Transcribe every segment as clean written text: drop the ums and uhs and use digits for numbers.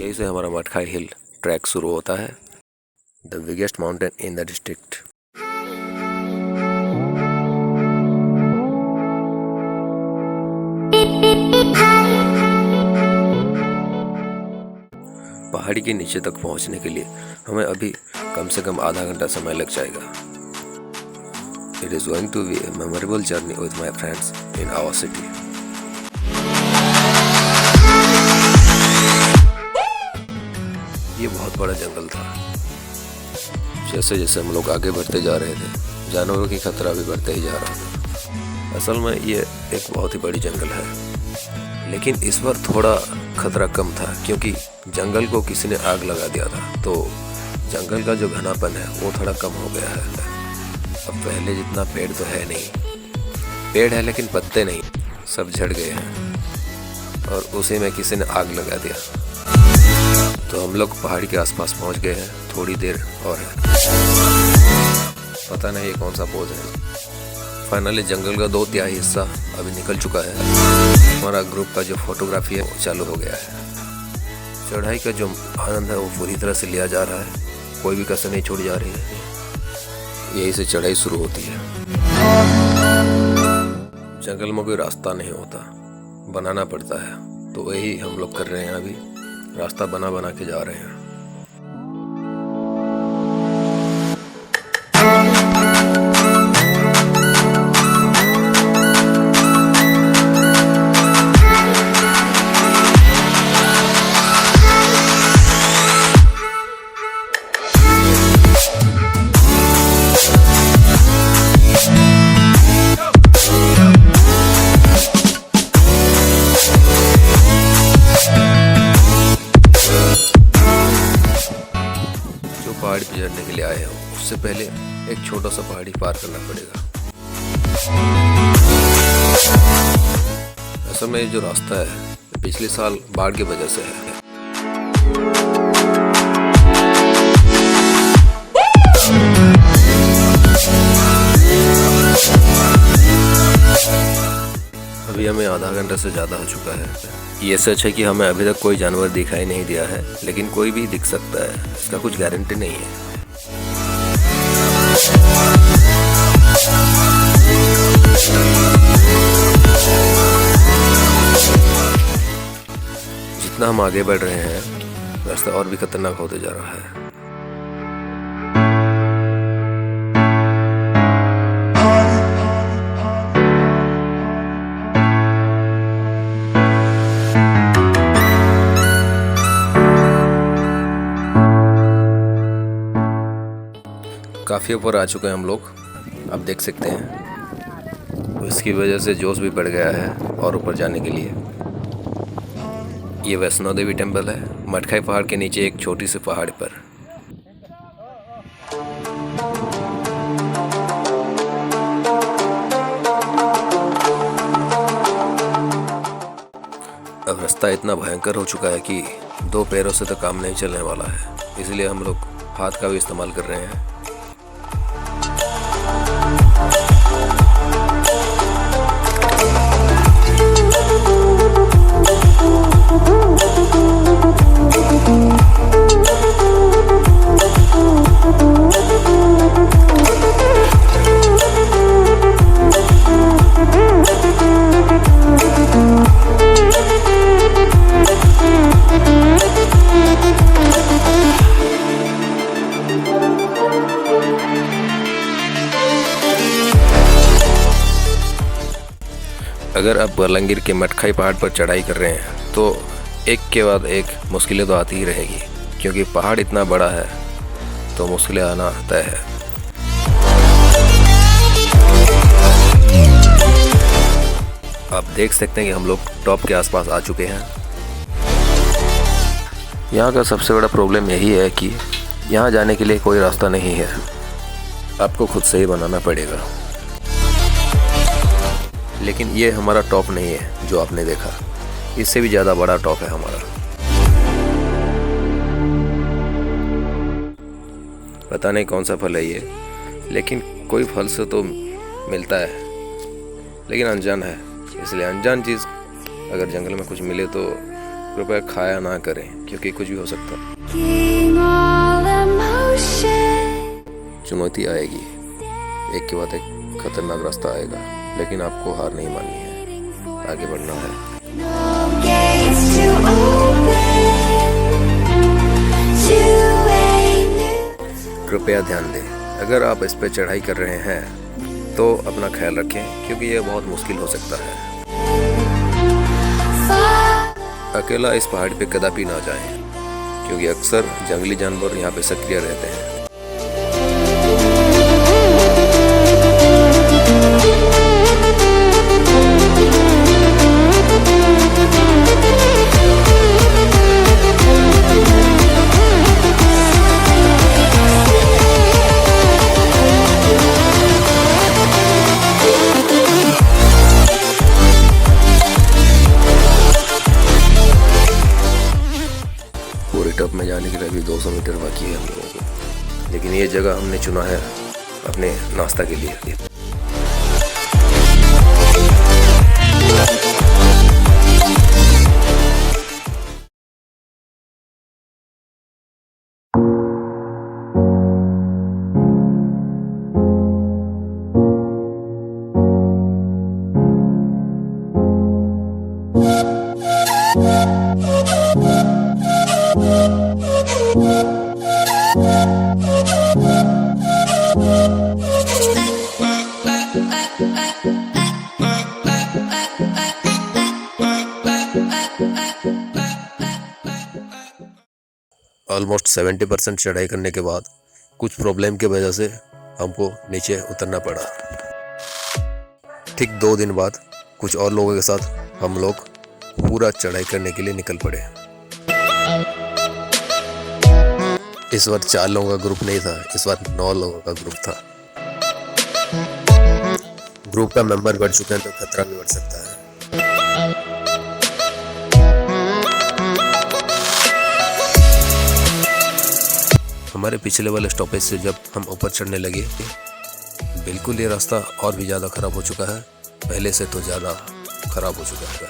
यहीं से हमारा मटखाई हिल ट्रैक शुरू होता है, the biggest mountain in the district. पहाड़ी के नीचे तक पहुंचने के लिए हमें अभी कम से कम आधा घंटा समय लग जाएगा। It is going to be a memorable journey with my friends in our city. ये बहुत बड़ा जंगल था। जैसे जैसे हम लोग आगे बढ़ते जा रहे थे, जानवरों की खतरा भी बढ़ते ही जा रहा था। असल में ये एक बहुत ही बड़ी जंगल है, लेकिन इस बार थोड़ा खतरा कम था क्योंकि जंगल को किसी ने आग लगा दिया था, तो जंगल का जो घनापन है वो थोड़ा कम हो गया है। अब पहले जितना पेड़ तो है नहीं, पेड़ है लेकिन पत्ते नहीं, सब झड़ गए हैं और उसी में किसी ने आग लगा दिया। तो हम लोग पहाड़ी के आसपास पहुंच गए हैं, थोड़ी देर और है। पता नहीं ये कौन सा पोज है। फाइनली जंगल का 2/3 हिस्सा अभी निकल चुका है। हमारा ग्रुप का जो फोटोग्राफी है वो चालू हो गया है। चढ़ाई का जो आनंद है वो पूरी तरह से लिया जा रहा है, कोई भी कसर नहीं छोड़ी जा रही है। यहीं से चढ़ाई शुरू होती है। जंगल में कोई रास्ता नहीं होता, बनाना पड़ता है, तो वही हम लोग कर रहे हैं। अभी रास्ता बना बना के जा रहे हैं। पहाड़ी पे चढ़ने के लिए आए हैं, उससे पहले एक छोटा सा पहाड़ी पार करना पड़ेगा। असल में ये जो रास्ता है पिछले साल बाढ़ की वजह से है। अभी हमें आधा घंटा से ज़्यादा हो चुका है। ये सच है कि हमें अभी तक कोई जानवर दिखाई नहीं दिया है, लेकिन कोई भी दिख सकता है, इसका कुछ गारंटी नहीं है। जितना हम आगे बढ़ रहे हैं, रास्ता और भी खतरनाक होते जा रहा है। काफ़ी ऊपर आ चुके हैं हम लोग, आप देख सकते हैं। इसकी वजह से जोश भी बढ़ गया है और ऊपर जाने के लिए। ये वैष्णो देवी टेम्पल है, मटखाई पहाड़ के नीचे एक छोटी सी पहाड़ पर। अब रास्ता इतना भयंकर हो चुका है कि 2 पैरों से तो काम नहीं चलने वाला है, इसलिए हम लोग हाथ का भी इस्तेमाल कर रहे हैं। अगर आप बलंगीर के मटखाई पहाड़ पर चढ़ाई कर रहे हैं तो एक के बाद एक मुश्किलें तो आती ही रहेगी, क्योंकि पहाड़ इतना बड़ा है तो मुश्किलें आना तय है। आप देख सकते हैं कि हम लोग टॉप के आसपास आ चुके हैं। यहाँ का सबसे बड़ा प्रॉब्लम यही है कि यहाँ जाने के लिए कोई रास्ता नहीं है, आपको खुद से ही बनाना पड़ेगा। लेकिन ये हमारा टॉप नहीं है जो आपने देखा, इससे भी ज़्यादा बड़ा टॉप है हमारा। पता नहीं कौन सा फल है ये, लेकिन कोई फल से तो मिलता है, लेकिन अनजान है, इसलिए अनजान चीज़ अगर जंगल में कुछ मिले तो कृपया खाया ना करें क्योंकि कुछ भी हो सकता है। चुनौती आएगी, एक के बाद एक खतरनाक रास्ता आएगा, लेकिन आपको हार नहीं माननी है, आगे बढ़ना है। कृपया ध्यान दें, अगर आप इस पर चढ़ाई कर रहे हैं तो अपना ख्याल रखें क्योंकि यह बहुत मुश्किल हो सकता है। अकेला इस पहाड़ पे कदापि ना जाएं क्योंकि अक्सर जंगली जानवर यहाँ पे सक्रिय रहते हैं। टॉप में जाने के लिए अभी 200 मीटर बाकी है हम लोगों को, लेकिन ये जगह हमने चुना है अपने नाश्ता के लिए। ऑलमोस्ट 70% चढ़ाई करने के बाद कुछ प्रॉब्लम की वजह से हमको नीचे उतरना पड़ा। ठीक 2 दिन बाद कुछ और लोगों के साथ हम लोग पूरा चढ़ाई करने के लिए निकल पड़े। इस बार 4 लोगों का ग्रुप नहीं था, इस बार 9 लोगों का ग्रुप था। ग्रुप का मेंबर बढ़ चुके हैं तो खतरा भी बढ़ सकता है। हमारे पिछले वाले स्टॉपेज से जब हम ऊपर चढ़ने लगे, बिल्कुल ये रास्ता और भी ज़्यादा ख़राब हो चुका है, पहले से तो ज़्यादा ख़राब हो चुका है।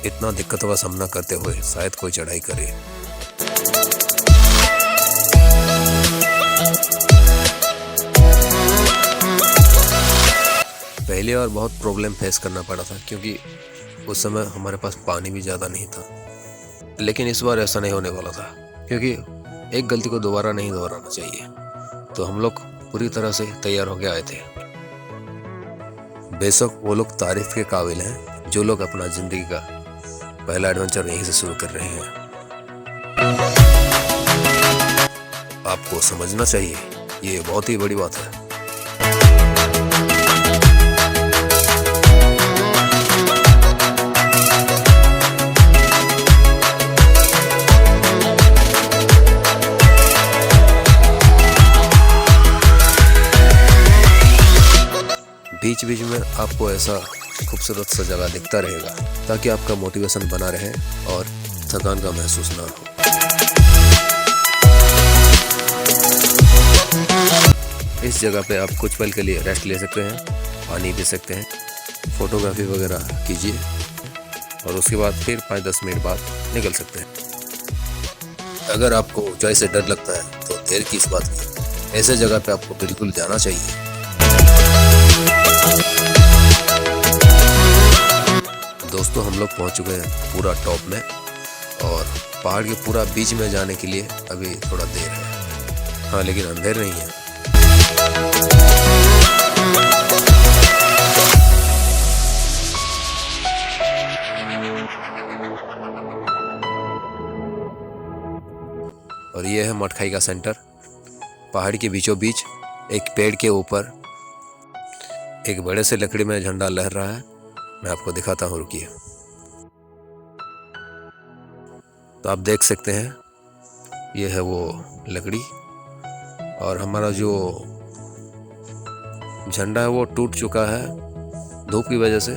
इतना दिक्कतों का सामना करते हुए शायद कोई चढ़ाई करे। पहले और बहुत प्रॉब्लम फेस करना पड़ा था क्योंकि उस समय हमारे पास पानी भी ज़्यादा नहीं था, लेकिन इस बार ऐसा नहीं होने वाला था क्योंकि एक गलती को दोबारा नहीं दोहराना चाहिए। तो हम लोग पूरी तरह से तैयार होकर आए थे। बेशक वो लोग तारीफ के काबिल हैं जो लोग अपना जिंदगी का पहला एडवेंचर यहीं से शुरू कर रहे हैं। आपको समझना चाहिए, ये बहुत ही बड़ी बात है। बीच बीच में आपको ऐसा खूबसूरत सा जगह दिखता रहेगा ताकि आपका मोटिवेशन बना रहे और थकान का महसूस ना हो। इस जगह पे आप कुछ पल के लिए रेस्ट ले सकते हैं, पानी पी सकते हैं, फोटोग्राफी वगैरह कीजिए और उसके बाद फिर 5-10 मिनट बाद निकल सकते हैं। अगर आपको ऊंचाई से डर लगता है तो देर की इस बात की, ऐसे जगह पे आपको बिल्कुल जाना चाहिए। दोस्तों हम लोग पहुंच चुके हैं पूरा टॉप में और पहाड़ के पूरा बीच में जाने के लिए अभी थोड़ा देर है। हाँ, लेकिन अंधेर नहीं है। और ये है मटखाई का सेंटर। पहाड़ के बीचों बीच एक पेड़ के ऊपर एक बड़े से लकड़ी में झंडा लहर रहा है। मैं आपको दिखाता हूँ, रुकिए। तो आप देख सकते हैं ये है वो लकड़ी और हमारा जो झंडा है वो टूट चुका है धूप की वजह से।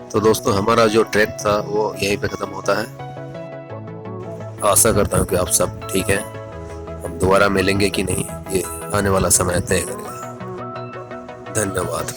तो दोस्तों हमारा जो ट्रैक था वो यहीं पे खत्म होता है। आशा करता हूँ कि आप सब ठीक हैं। हम दोबारा मिलेंगे कि नहीं ये आने वाला समय तय करेगा। धन्यवाद।